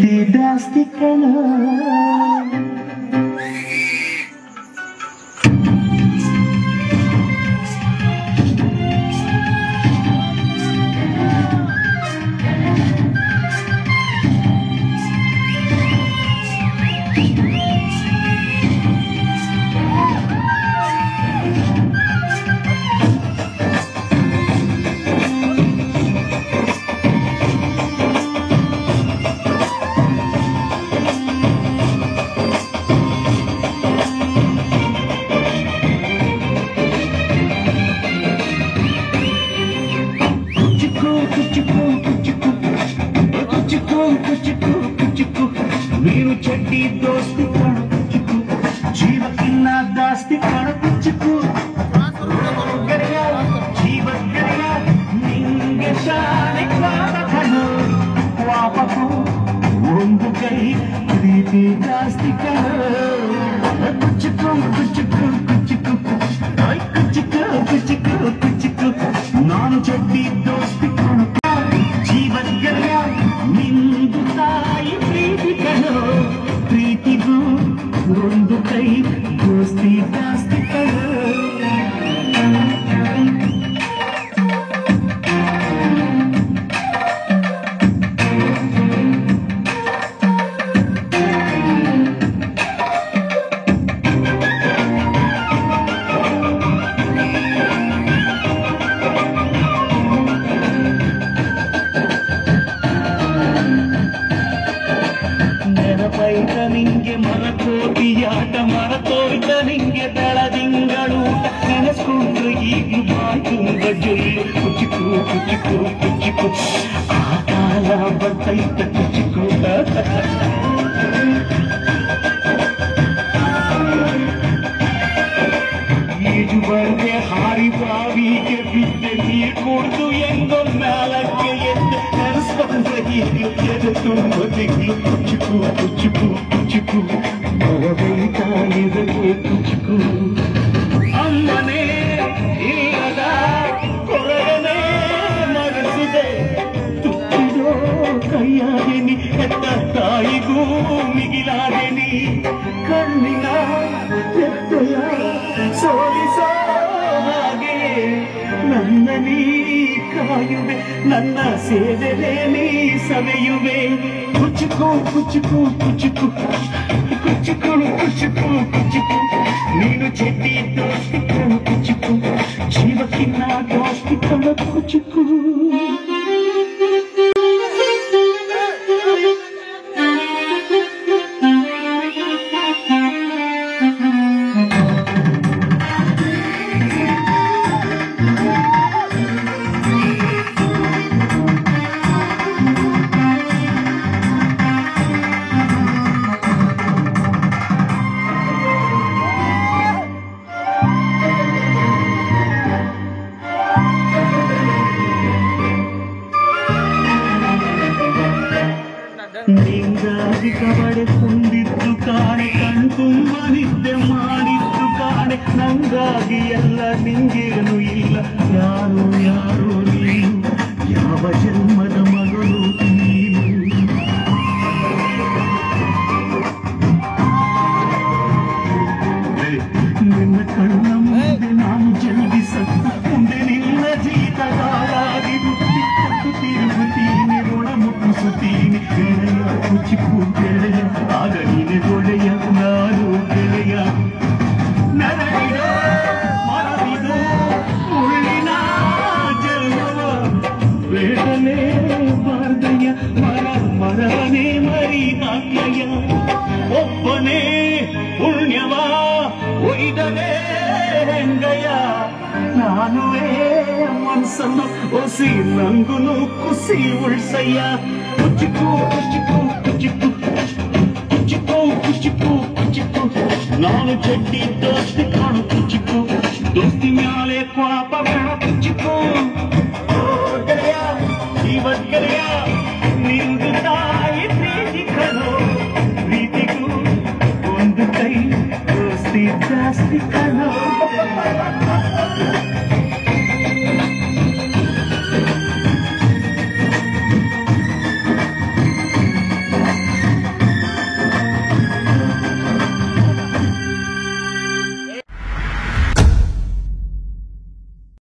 Didastikan ನೀನು ಚಡ್ಡಿ ದೋಸ್ತಿ ಕಣಕು ಜೀವಕ್ಕಿನ್ನ ದಾಸ್ತಿ ಕಣಕು ಗೆಳೆಯ ಜೀವ ಗೆಳೆಯ ನಿಂಗೆ ಶಾಲೆ ಕಣು ವಾಪಕು ಒಂದು ಕೈ ಪ್ರೀತಿ ಜಾಸ್ತಿ ಕುಚ್ಚುಕು ಕುಚ್ಚುಕು ಕುಚ್ಚುಕು ಕುಚ್ಚುಕು ಕುಚ್ಚುಕು ಕುಚ್ಚುಕು ನಾನು ಚಡ್ಡಿ ದೋಸ್ತಿ ಕಣಕು ಜೀವ ಗೆಳೆಯ ನಿಂದು ತಾಯಿ ಪ್ರೀತಿ ಕಣೋ ಪ್ರೀತಿಗೂ ಒಂದು ಕೈ ದೋಸ್ತಿ ಜಾಸ್ತಿ ಕಣೋ ನೆನಪೈತ ನಿಂಗೆ ಮರಕೋಟಿಯಾಟ ಮರತೋಯ್ತ ನಿಂಗೆ ಬೆಳದಿಂಗಳೂಟ ನೆನೆಸ್ಕೊಂಡ್ರೆ ಈಗಲೂ ಬಾಯಿ ತುಂಬ ಜೊಲ್ಲು ಕುಚಿಕು ಕುಚಿಕು ಕುಚಿಕು ಆ ಕಾಲ ಬರ್ತೈತ ಕುಚಿಕು ಈಜು ಬರ್ದೆ ಹಾರಿ ಬಾವಿಗೆ ಬಿದ್ದೆ ನೀರು ಕುಡಿದು ಹೆಂಗೋ ಮ್ಯಾಲಕ್ಕೆ ಎದ್ದು ನೆನೆಸ್ಕೊಂಡ್ರೆ ಈಗಲೂ ಎದೆ ತುಂಬ ದಿಗ್ಲು ಕುಚಿಕು ಕುಚಿಕು ಕುಚಿಕು ಬರಬೇಕ ಎದೆಗೆ ಕುಚಿಕು ಅಮ್ಮನೇ ಇಲ್ಲದ ಕೊರಗನೆ ಮರೆಸಿದೆ ತುತ್ತಿದೋ ಕೈಯಾಗೆನಿ ಎತ್ತ ತಾಯಿಗೂ ಮಿಗಿಲಾಗೆನಿ ಕಣ್ಣಿನ ಎತ್ತೆಯ ಸೋಲಿಸೋ ಹಾಗೆ ನನ್ನ ನೀ ಕಾಯುವೆ ನನ್ನ ಸೇವೆಲೆ ನೀ ಸವೆಯುವೆ ಕುಚುಕು ಕುಚುಕು ಕುಚುಕು ಕುಚುಕು ಕುಚುಕು ಕುಚುಕು ನೀನು ಚಡ್ಡಿ ದೋಸ್ತಿ ಕಣ ಕುಚುಕು ಜೀವಕ್ಕಿನ್ನ ದೋಸ್ತಿ ಕಣ ಕುಚುಕು ನಿಂಗಾಗಿ ಕಬಡೆ ಕುಂದಿದ್ದು ಕಾಣೆ ಕಣ್ತುಂಬ ನಿದ್ದೆ ಮಾಡಿದ್ದು ಕಾಣೆ ನಂಗಾಗಿ ಎಲ್ಲ ನಿಂಗೇನು ಇಲ್ಲ ಯಾರು ಯಾರು ನೀನು ಯಾವ ಜನ್ಮದ ಮಗಳು ನೀನು ನಿನ್ನ ಕಣ್ಣ ಮುಂದೆ ನಾನು ಜಲ್ದಿ ಸತ್ತು ಮುಂದೆ ನಿನ್ನ ಜೀತಗಾಳಾಗಿ ಬುದ್ಧಿ ಕೊಟ್ಟು ತಿರುಗುತ್ತೀನಿ ಋಣ ಮುಟ್ಟಿಸುತ್ತೀನಿ ಗೆಳೆಯ ಕುಚಿಕು ಗೆಳೆಯ ಆಗ ನೀನೆ ಗೊಳೆಯ ನಾನು ಗೆಳೆಯ ನರಳಿದೋ ಮರವಿದು ಮುಳ್ಳಿನ ಜನ್ಮವ ಬೇಡಲೇ ಬಾರ್ದಯ್ಯ ಮರ ಮರವನೇ ಮರಿ ಹಾಕ್ಲಯ್ಯ ಒಬ್ಬನೇ ಪುಣ್ಯವ ಒಯ್ದಲೇ ಹೆಂಗಯ್ಯ ನಾನುವೇ ಮನಸ್ಸನ್ನು ಒಸಿ ನಂಗುನು ಕುಸಿ ಉಳ್ಸಯ್ಯ ಕುಚಿಕು ಕುಚಿಕು ಕುಚಿಕು ಕುಚಿಕು ಕುಚಿಕು ಕುಚಿಕು ನಾನು ಚಡ್ಡಿ ದೋಸ್ತಿ